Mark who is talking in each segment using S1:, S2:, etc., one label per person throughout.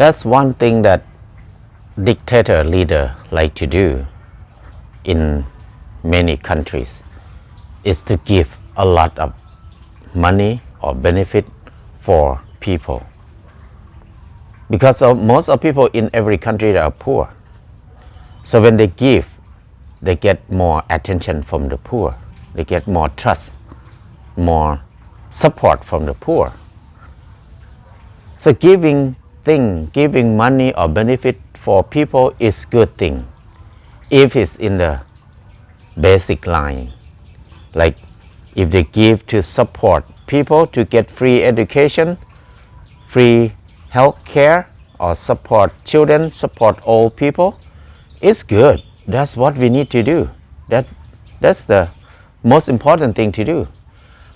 S1: That's one thing that dictator leader like to do in many countries, is to give a lot of money or benefit for people. Because most of people in every country are poor. So when they give, they get more attention from the poor. They get more trust, more support from the poor. So giving money or benefit for people is good thing if it's in the basic line. Like if they give to support people to get free education, free health care, or support children, support old people, it's good. That's what we need to do. That's the most important thing to do.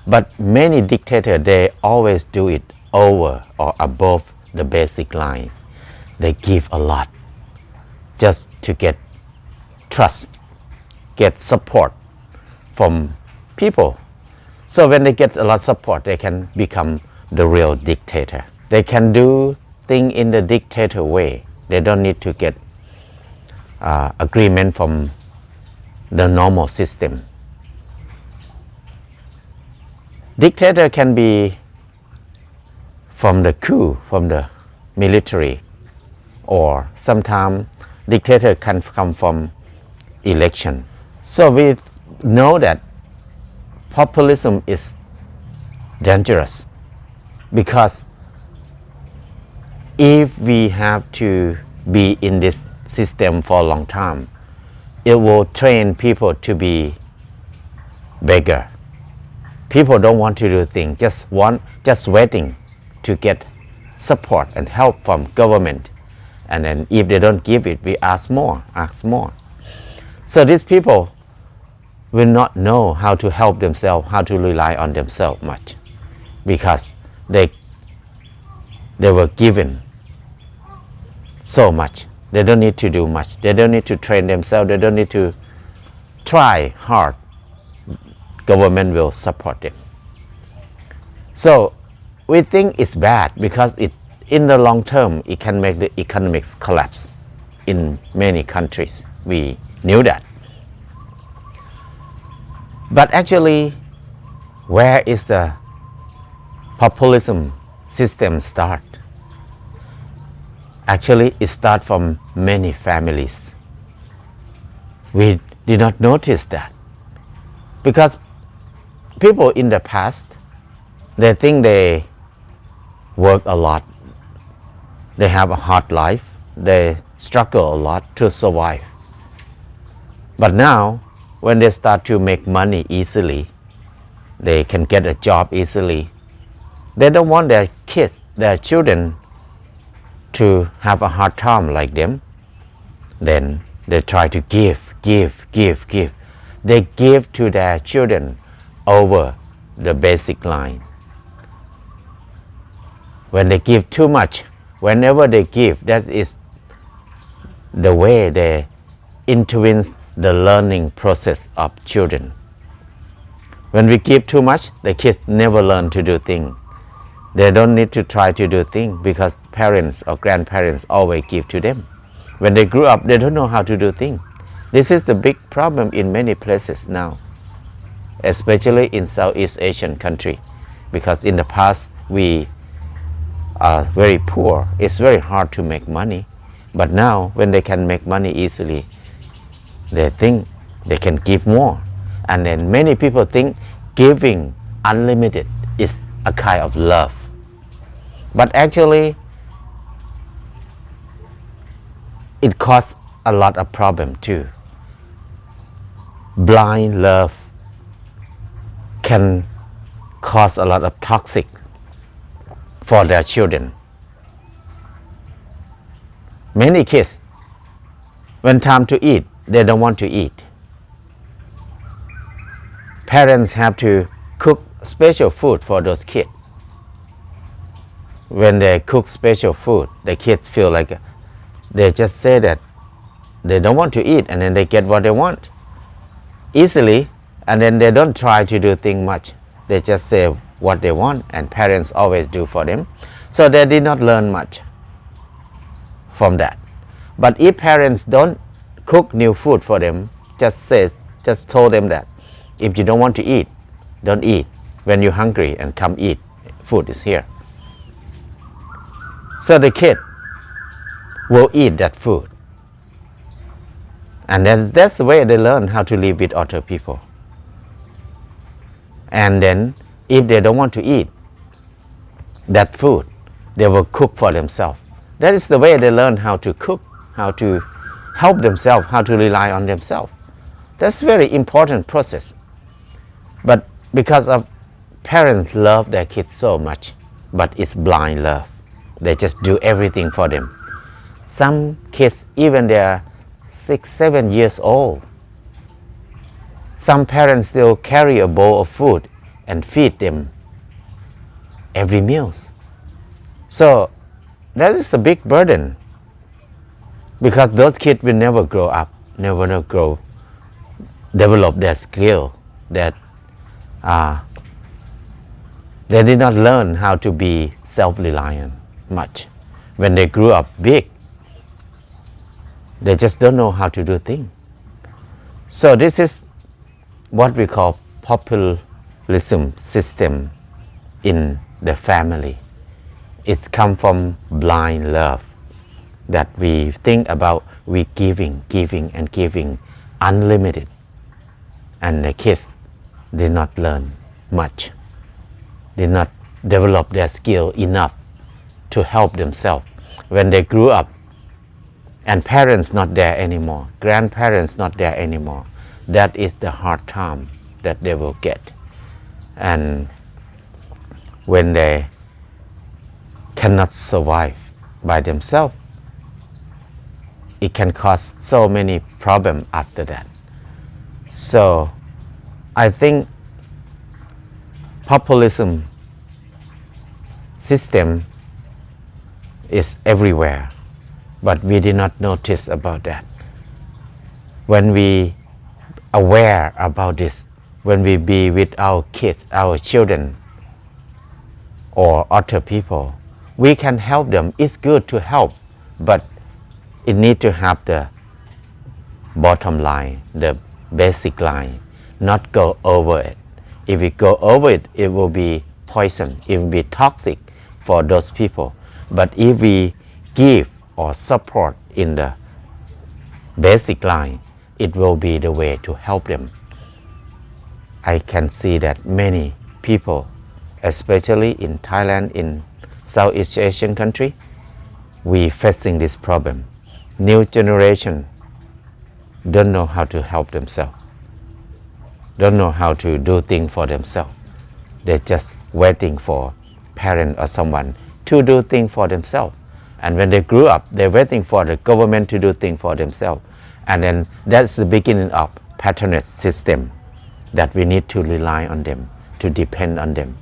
S1: But many dictators, they always do it over or above the basic line. They give a lot just to get trust, get support from people. So when they get a lot of support, they can become the real dictator. They can do things in the dictator way. They don't need to get agreement from the normal system. Dictator can be from the coup, from the military, or sometimes dictator can come from election. So we know that populism is dangerous, because if we have to be in this system for a long time, it will train people to be beggar. People don't want to do things, just waiting to get support and help from government. And then if they don't give it, we ask more. So these people will not know how to help themselves, how to rely on themselves much, because they were given so much. They don't need to do much. They don't need to train themselves. They don't need to try hard. Government will support them. So we think it's bad because in the long term it can make the economics collapse in many countries. We knew that. But actually, where is the populism system start? Actually, it starts from many families. We did not notice that, because people in the past, they think they work a lot, they have a hard life, they struggle a lot to survive. But now, when they start to make money easily, they can get a job easily, they don't want their kids, their children, to have a hard time like them. Then they try to give. They give to their children over the basic line. When they give too much, whenever they give, that is the way they intervene the learning process of children. When we give too much, the kids never learn to do things. They don't need to try to do things because parents or grandparents always give to them. When they grew up, they don't know how to do things. This is the big problem in many places now, especially in Southeast Asian country, because in the past we are very poor. It's very hard to make money. But now when they can make money easily, they think they can give more. And then many people think giving unlimited is a kind of love. But actually, it causes a lot of problem too. Blind love can cause a lot of toxic for their children. Many kids, when time to eat, they don't want to eat. Parents have to cook special food for those kids. When they cook special food, the kids feel like they just say that they don't want to eat, and then they get what they want easily, and then they don't try to do things much. They just say what they want, and parents always do for them. So they did not learn much. from that. But if parents don't cook new food for them, just told them that if you don't want to eat, don't eat. When you're hungry and come eat, food is here. So the kid will eat that food. And that's the way they learn how to live with other people. And then if they don't want to eat that food, they will cook for themselves. That is the way they learn how to cook, how to help themselves, how to rely on themselves. That's a very important process. But because of parents love their kids so much, but it's blind love. They just do everything for them. Some kids, even they're 6, 7 years old, some parents still carry a bowl of food and feed them every meal. So that is a big burden, because those kids will never grow up, never grow, develop their skill, that they did not learn how to be self-reliant much. When they grew up big, they just don't know how to do things. So this is what we call populism system in the family. It's come from blind love, that we think about we giving and giving unlimited, and the kids did not learn much, did not develop their skill enough to help themselves. When they grew up and parents not there anymore, grandparents not there anymore, that is the hard time that they will get. And when they cannot survive by themselves, it can cause so many problems after that. So I think populism system is everywhere, but we did not notice about that. When we aware about this, when we be with our kids, our children, or other people, we can help them. It's good to help, but it need to have the bottom line, the basic line, not go over it. If we go over it, it will be poison, it will be toxic for those people. But if we give or support in the basic line, it will be the way to help them. I can see that many people, especially in Thailand, in Southeast Asian country, we facing this problem. New generation don't know how to help themselves, don't know how to do things for themselves. They're just waiting for parent or someone to do things for themselves. And when they grew up, they're waiting for the government to do things for themselves. And then that's the beginning of patronage system, that we need to rely on them, to depend on them,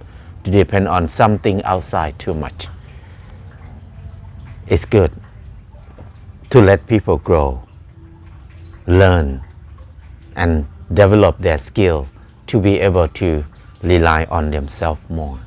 S1: to depend on something outside too much. It's good to let people grow, learn, and develop their skill to be able to rely on themselves more.